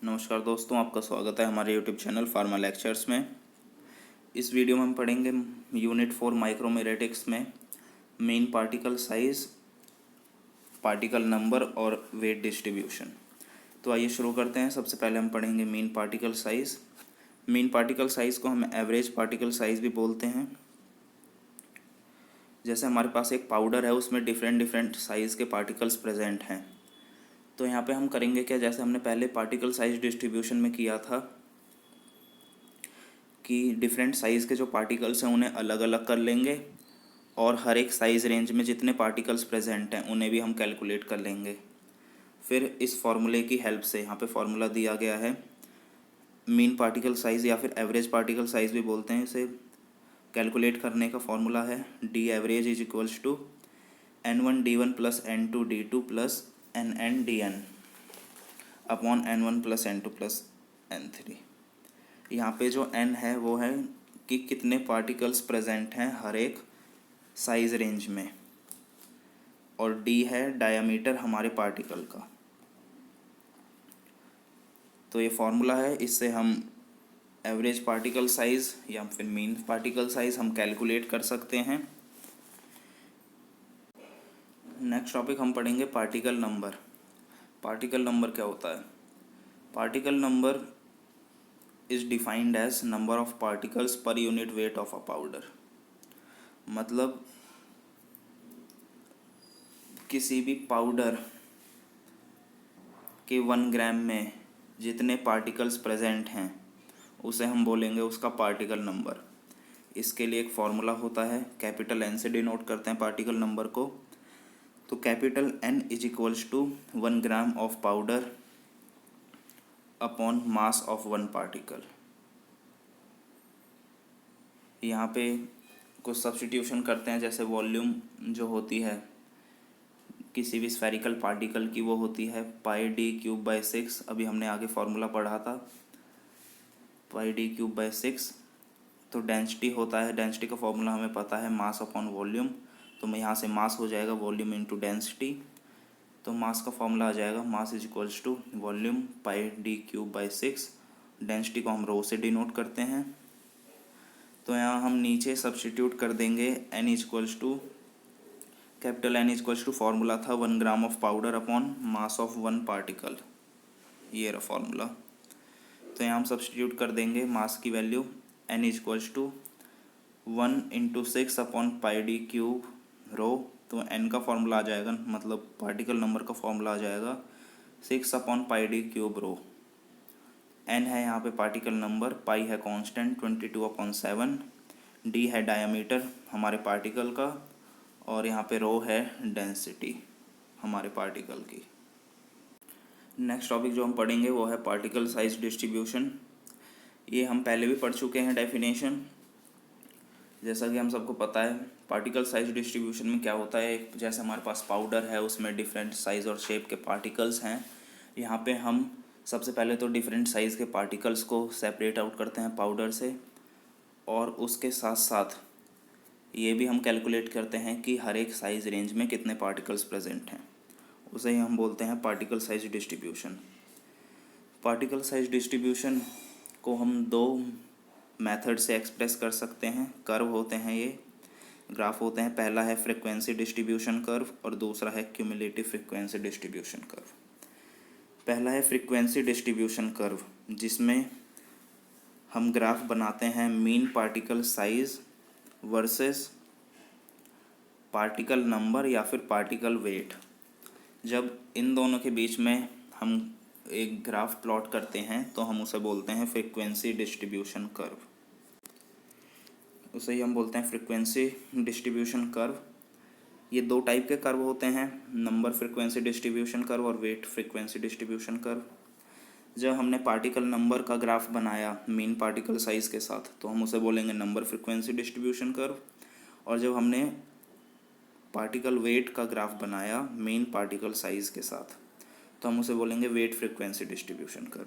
नमस्कार दोस्तों, आपका स्वागत है हमारे YouTube चैनल फार्मा लेक्चर्स में। इस वीडियो में हम पढ़ेंगे यूनिट 4 माइक्रोमेरेटिक्स में main particle size, particle number और वेट डिस्ट्रीब्यूशन। तो आइए शुरू करते हैं। सबसे पहले हम पढ़ेंगे main particle size. Main particle size को हम एवरेज पार्टिकल साइज भी बोलते हैं। जैसे हमारे पास एक पाउडर है, उसमें डिफरेंट साइज़ के पार्टिकल्स प्रेजेंट हैं। तो यहाँ पे हम करेंगे क्या, जैसे हमने पहले पार्टिकल साइज डिस्ट्रीब्यूशन में किया था कि डिफरेंट साइज़ के जो पार्टिकल्स हैं उन्हें अलग अलग कर लेंगे और हर एक साइज़ रेंज में जितने पार्टिकल्स प्रेजेंट हैं उन्हें भी हम कैलकुलेट कर लेंगे। फिर इस फॉर्मूले की हेल्प से, यहाँ पे फॉर्मूला दिया गया है, मीन पार्टिकल साइज़ या फिर एवरेज पार्टिकल साइज़ भी बोलते हैं इसे, कैलकुलेट करने का फॉर्मूला है D average is equals to N1 D1 plus N2 D2 plus NN DN upon N1 plus N2 plus N3। यहाँ पे जो N है वो है कि कितने पार्टिकल्स प्रेजेंट हैं हर एक साइज रेंज में, और D है डायामीटर हमारे पार्टिकल का। तो ये फॉर्मूला है, इससे हम एवरेज पार्टिकल साइज या फिर मीन पार्टिकल साइज हम कैलकुलेट कर सकते हैं। नेक्स्ट टॉपिक हम पढ़ेंगे पार्टिकल नंबर। पार्टिकल नंबर क्या होता है? Particle number is defined as number of particles per unit weight of a powder. मतलब किसी भी पाउडर के 1 ग्राम में जितने पार्टिकल्स प्रेजेंट हैं उसे हम बोलेंगे उसका पार्टिकल नंबर। इसके लिए एक फॉर्मूला होता है, कैपिटल N से डिनोट करते हैं पार्टिकल नंबर को। तो capital N is equals to 1 gram of powder upon mass of 1 particle. यहाँ पे कुछ सब्स्टिट्यूशन करते हैं, जैसे वॉल्यूम जो होती है किसी भी स्फेरिकल पार्टिकल की वो होती है πd³/6। अभी हमने आगे फॉर्मूला पढ़ा था πd³/6। तो डेंसिटी होता है, डेंसिटी का फॉर्मूला हमें पता है मास अपॉन वॉल्यूम। तो मैं यहाँ से मास हो जाएगा वॉल्यूम इंटू डेंसिटी। तो मास का फॉर्मूला आ जाएगा mass is equals to volume πd³/6। Density को हम रो से डिनोट करते हैं। तो यहाँ हम नीचे सब्स्टिट्यूट कर देंगे N is equals to, capital N is equals to formula था 1 gram of powder upon mass of 1 particle, ये रहा फॉर्मूला। तो यहाँ हम सब्स्टिट्यूट कर देंगे मास की value N is equals to 1 into 6 upon πd³ rho. तो N का फॉर्मूला आ जाएगा, मतलब पार्टिकल नंबर का फॉर्मूला आ जाएगा 6 अपॉन πd³ रो। N है यहाँ पे पार्टिकल नंबर, पाई है कांस्टेंट 22/7, D है डायामीटर हमारे पार्टिकल का, और यहाँ पे रो है डेंसिटी हमारे पार्टिकल की। नेक्स्ट टॉपिक जो हम पढ़ेंगे वो है पार्टिकल साइज डिस्ट्रीब्यूशन। ये हम पहले भी पढ़ चुके हैं डेफिनेशन। जैसा कि हम सबको पता है पार्टिकल साइज डिस्ट्रीब्यूशन में क्या होता है, एक जैसे हमारे पास पाउडर है उसमें डिफरेंट साइज़ और शेप के पार्टिकल्स हैं। यहाँ पे हम सबसे पहले तो डिफरेंट साइज़ के पार्टिकल्स को सेपरेट आउट करते हैं पाउडर से, और उसके साथ साथ ये भी हम कैलकुलेट करते हैं कि हर एक साइज़ रेंज में कितने पार्टिकल्स प्रेजेंट हैं। उसे ही हम बोलते हैं particle size distribution. Particle size distribution को हम 2 मेथड से एक्सप्रेस कर सकते हैं। कर्व होते हैं, ये ग्राफ होते हैं। पहला है फ्रीक्वेंसी डिस्ट्रीब्यूशन कर्व और दूसरा है क्यूमुलेटिव फ्रीक्वेंसी डिस्ट्रीब्यूशन कर्व। पहला है फ्रीक्वेंसी डिस्ट्रीब्यूशन कर्व, जिसमें हम ग्राफ बनाते हैं mean particle size versus particle number या फिर पार्टिकल वेट। जब इन दोनों के बीच में हम एक ग्राफ प्लॉट करते हैं तो हम उसे बोलते हैं फ्रीक्वेंसी डिस्ट्रीब्यूशन कर्व। उसे ही हम बोलते हैं फ्रीक्वेंसी डिस्ट्रीब्यूशन कर्व। ये 2 टाइप के कर्व होते हैं, नंबर फ्रीक्वेंसी डिस्ट्रीब्यूशन कर्व और वेट फ्रीक्वेंसी डिस्ट्रीब्यूशन कर्व। जब हमने पार्टिकल नंबर का ग्राफ बनाया मीन पार्टिकल साइज़ के साथ तो हम उसे बोलेंगे नंबर फ्रीक्वेंसी डिस्ट्रीब्यूशन कर्व, और जब हमने पार्टिकल वेट का ग्राफ बनाया मेन पार्टिकल साइज़ के साथ तो हम उसे बोलेंगे वेट फ्रीक्वेंसी डिस्ट्रीब्यूशन कर्व।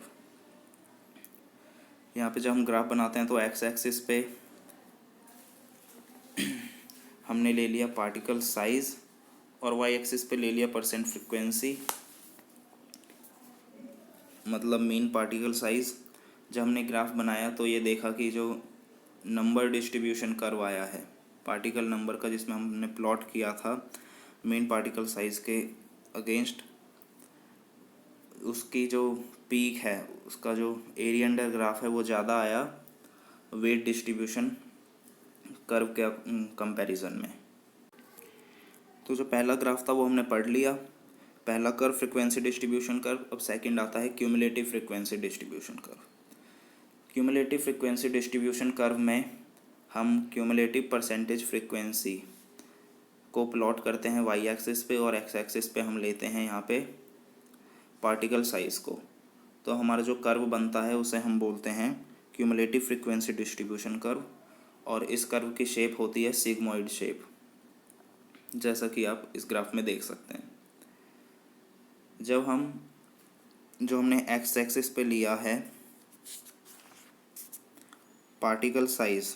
यहाँ पे जब हम ग्राफ बनाते हैं तो एक्स एक्सिस पे हमने ले लिया पार्टिकल साइज़ और वाई एक्सिस पे ले लिया परसेंट फ्रीक्वेंसी मतलब मीन पार्टिकल साइज़। जब हमने ग्राफ बनाया तो ये देखा कि जो नंबर डिस्ट्रीब्यूशन कर्व आया है पार्टिकल नंबर का, जिसमें हमने प्लॉट किया था मीन पार्टिकल साइज़ के अगेंस्ट, उसकी जो पीक है, उसका जो एरिया अंडर ग्राफ है वो ज़्यादा आया वेट डिस्ट्रीब्यूशन कर्व के कंपैरिजन में। तो जो पहला ग्राफ था वो हमने पढ़ लिया। पहला कर्व फ्रिक्वेंसी डिस्ट्रीब्यूशन कर्व। अब सेकंड आता है cumulative frequency distribution curve. Cumulative frequency distribution curve में हम क्यूमुलेटिव परसेंटेज फ्रिक्वेंसी को प्लॉट करते हैं वाई एक्सिस पे, और एक्स एक्सिस पे हम लेते हैं यहाँ पे पार्टिकल साइज़ को। तो हमारा जो कर्व बनता है उसे हम बोलते हैं क्यूमुलेटिव फ्रिक्वेंसी डिस्ट्रीब्यूशन कर्व, और इस कर्व की शेप होती है सिग्मोइड शेप, जैसा कि आप इस ग्राफ में देख सकते हैं। जब हमने एक्स एक्सिस पे लिया है पार्टिकल साइज़,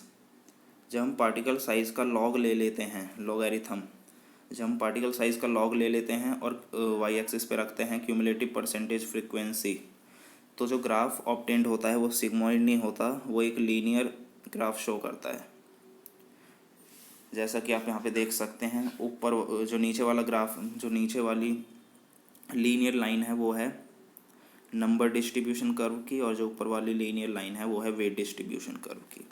जब हम पार्टिकल साइज़ का लॉग ले लेते हैं, लॉगरिथम, जब हम पार्टिकल साइज़ का लॉग ले लेते हैं और वाई एक्सिस पे रखते हैं क्यूमुलेटिव परसेंटेज फ्रीक्वेंसी, तो जो ग्राफ ऑब्टेंड होता है वो सिग्मोइड नहीं होता, वो एक लीनियर ग्राफ शो करता है। जैसा कि आप यहाँ पे देख सकते हैं, ऊपर जो नीचे वाला ग्राफ, जो नीचे वाली लीनियर लाइन है वो है नंबर डिस्ट्रीब्यूशन कर्व की, और जो ऊपर वाली लीनियर लाइन है वो है वेट डिस्ट्रीब्यूशन कर्व की।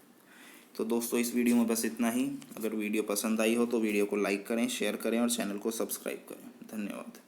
तो दोस्तों इस वीडियो में बस इतना ही। अगर वीडियो पसंद आई हो तो वीडियो को लाइक करें, शेयर करें और चैनल को सब्सक्राइब करें। धन्यवाद।